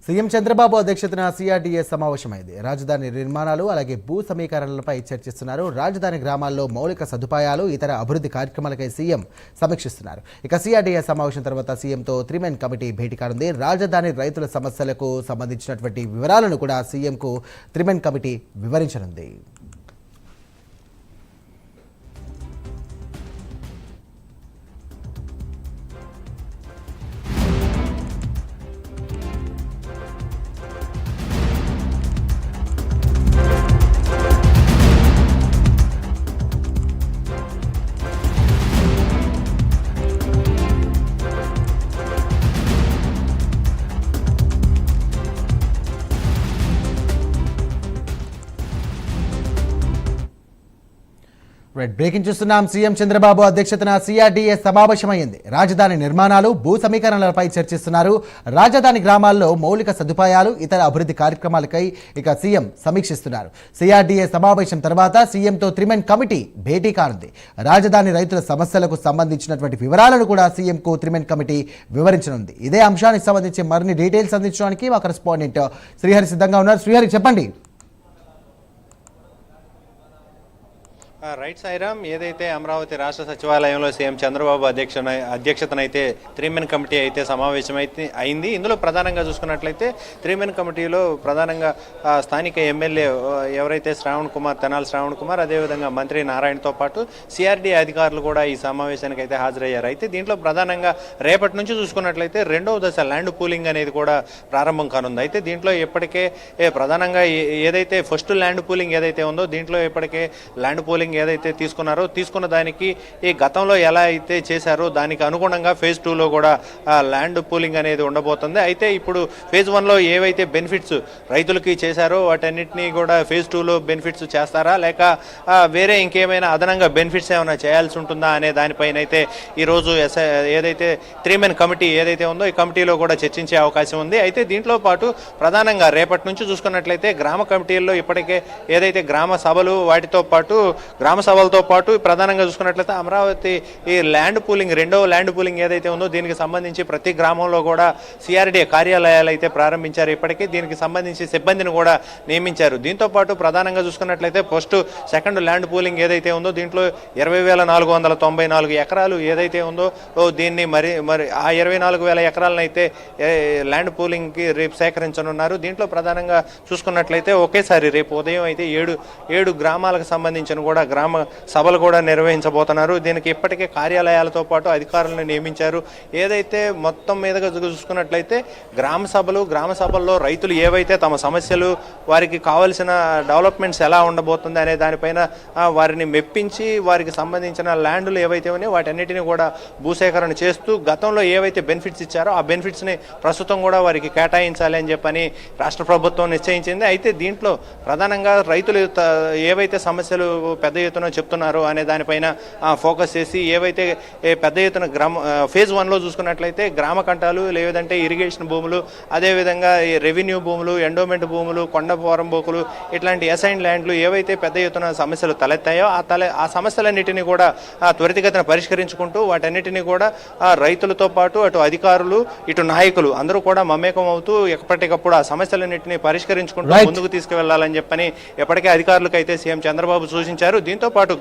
CM Chandrababu అధ్యక్షతన CRDA సమావేశమైంది. రాజధాని నిర్మాణాలు అలాగే భూ సమీకరణలపై చర్చిస్తున్నారు. రాజధాని గ్రామాల్లో మౌలిక సదుపాయాలు ఇతర అభివృద్ధి కార్యక్రమాలపై సీఎం సమీక్షిస్తున్నారు. ఇక సిఆర్డీఏ సమావేశం తర్వాత సీఎంతో 3 మెన్ కమిటీ భేటీ కానుంది. రాజధాని రైతుల సమస్యలకు సంబంధించినటువంటి వివరాలను కూడా సీఎంకు 3 మెన్ కమిటీ వివరించనుంది. బ్రేకింగ్ చూస్తున్నాం. సీఎం చంద్రబాబు అధ్యక్షతన సిఆర్డీఏ సమావేశమైంది. రాజధాని నిర్మాణాలు భూ సమీకరణలపై చర్చిస్తున్నారు. రాజధాని గ్రామాల్లో మౌలిక సదుపాయాలు ఇతర అభివృద్ధి కార్యక్రమాలపై ఇక సీఎం సమీక్షిస్తున్నారు. సిఆర్డీఏ సమావేశం తర్వాత సీఎంతో 3 మెన్ కమిటీ భేటీ కానుంది. రాజధాని రైతుల సమస్యలకు సంబంధించినటువంటి వివరాలను కూడా సీఎంకు 3 మెన్ కమిటీ వివరించనుంది. ఇదే అంశానికి సంబంధించి మరిన్ని డీటెయిల్స్ అందించడానికి మా కరెస్పాండెంట్ శ్రీహరి సిద్ధంగా ఉన్నారు. శ్రీహరి, చెప్పండి. రైట్ సాయిరామ్, ఏదైతే అమరావతి రాష్ట్ర సచివాలయంలో సీఎం చంద్రబాబు అధ్యక్షతన అయితే 3 మెన్ కమిటీ అయితే సమావేశం అయింది. ఇందులో ప్రధానంగా చూసుకున్నట్లయితే 3 మెన్ కమిటీలో ప్రధానంగా స్థానిక ఎమ్మెల్యే ఎవరైతే తెనాలి శ్రావణ్ కుమార్, అదేవిధంగా మంత్రి నారాయణతో పాటు సిఆర్డీ అధికారులు కూడా ఈ సమావేశానికి అయితే హాజరయ్యారు. అయితే దీంట్లో ప్రధానంగా రేపటి నుంచి చూసుకున్నట్లయితే 2వ దశ ల్యాండ్ పూలింగ్ అనేది కూడా ప్రారంభం కానుంది. అయితే దీంట్లో ఇప్పటికే ప్రధానంగా ఏదైతే ఫస్ట్ ల్యాండ్ పూలింగ్ ఏదైతే ఉందో దీంట్లో ఇప్పటికే ల్యాండ్ పూలింగ్ ఏదైతే తీసుకున్న దానికి ఈ గతంలో ఎలా అయితే చేశారో దానికి అనుగుణంగా ఫేజ్ 2లో కూడా ల్యాండ్ పూలింగ్ అనేది ఉండబోతుంది. అయితే ఇప్పుడు ఫేజ్ 1లో ఏవైతే బెనిఫిట్స్ రైతులకి చేశారో వాటన్నిటినీ కూడా ఫేజ్ 2లో బెనిఫిట్స్ చేస్తారా, లేక వేరే ఇంకేమైనా అదనంగా బెనిఫిట్స్ ఏమైనా చేయాల్సి ఉంటుందా అనే దానిపైన అయితే ఈరోజు ఏదైతే 3 మెన్ కమిటీ ఏదైతే ఉందో ఈ కమిటీలో కూడా చర్చించే అవకాశం ఉంది. అయితే దీంట్లో పాటు ప్రధానంగా రేపటి నుంచి చూసుకున్నట్లయితే గ్రామ కమిటీల్లో ఇప్పటికే ఏదైతే గ్రామ సభలు వాటితో పాటు గ్రామ సభలతో పాటు ప్రధానంగా చూసుకున్నట్లయితే అమరావతి ఈ ల్యాండ్ పూలింగ్ 2వ ల్యాండ్ పూలింగ్ ఏదైతే ఉందో దీనికి సంబంధించి ప్రతి గ్రామంలో కూడా సిఆర్డీఏ కార్యాలయాలు అయితే ప్రారంభించారు. ఇప్పటికీ దీనికి సంబంధించి సిబ్బందిని కూడా నియమించారు. దీంతో పాటు ప్రధానంగా చూసుకున్నట్లయితే సెకండ్ ల్యాండ్ పూలింగ్ ఏదైతే ఉందో దీంట్లో 20,494 ఎకరాలు ఏదైతే ఉందో దీన్ని మరి ఆ 24,000 ఎకరాలను అయితే ల్యాండ్ పూలింగ్కి రేపు సేకరించనున్నారు. దీంట్లో ప్రధానంగా చూసుకున్నట్లయితే ఒకేసారి రేపు ఉదయం అయితే 7 గ్రామాలకు సంబంధించిన కూడా గ్రామ సభలు కూడా నిర్వహించబోతున్నారు. దీనికి ఇప్పటికే కార్యాలయాలతో పాటు అధికారులను నియమించారు. ఏదైతే మొత్తం మీదగా చూసుకున్నట్లయితే గ్రామ సభల్లో రైతులు ఏవైతే తమ సమస్యలు వారికి కావలసిన డెవలప్మెంట్స్ ఎలా ఉండబోతుంది అనే దానిపైన వారిని మెప్పించి వారికి సంబంధించిన ల్యాండ్లు ఏవైతే ఉన్నాయో వాటన్నిటిని కూడా భూసేకరణ చేస్తూ గతంలో ఏవైతే బెనిఫిట్స్ ఇచ్చారో ఆ బెనిఫిట్స్ని ప్రస్తుతం కూడా వారికి కేటాయించాలి అని చెప్పని రాష్ట్ర ప్రభుత్వం నిశ్చయించింది. అయితే దీంట్లో ప్రధానంగా రైతులు ఏవైతే సమస్యలు పెద్ద ఎత్తున చెప్తున్నారు అనే దానిపైన ఫోకస్ చేసి ఏవైతే పెద్ద ఎత్తున ఫేజ్ 1లో చూసుకున్నట్లయితే గ్రామ కంటాలు లేదంటే ఇరిగేషన్ భూములు, అదేవిధంగా రెవెన్యూ భూములు, ఎండోమెంట్ భూములు, కొండ పోరంబోకులు ఇట్లాంటి అసైన్ ల్యాండ్లు ఏవైతే పెద్ద ఎత్తున సమస్యలు తలెత్తాయో ఆ సమస్యలన్నిటినీ కూడా త్వరితగతిన పరిష్కరించుకుంటూ వాటన్నిటినీ కూడా రైతులతో పాటు అటు అధికారులు ఇటు నాయకులు అందరూ కూడా మమేకం అవుతూ ఎప్పటికప్పుడు ఆ సమస్యలన్నింటినీ పరిష్కరించుకుంటూ ముందుకు తీసుకువెళ్లాలని చెప్పని ఎప్పటికే అధికారులకు అయితే సీఎం చంద్రబాబు సూచించారు. దీంతో పాటు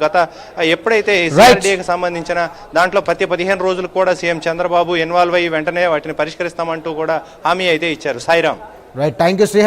ఎప్పుడైతే సిఆర్డీఏకి సంబంధించిన దాంట్లో ప్రతి 15 రోజులు కూడా సీఎం చంద్రబాబు ఇన్వాల్వ్ అయ్యి వెంటనే వాటిని పరిష్కరిస్తామంటూ కూడా హామీ అయితే ఇచ్చారు. Sairam. Right, thank you Srihari.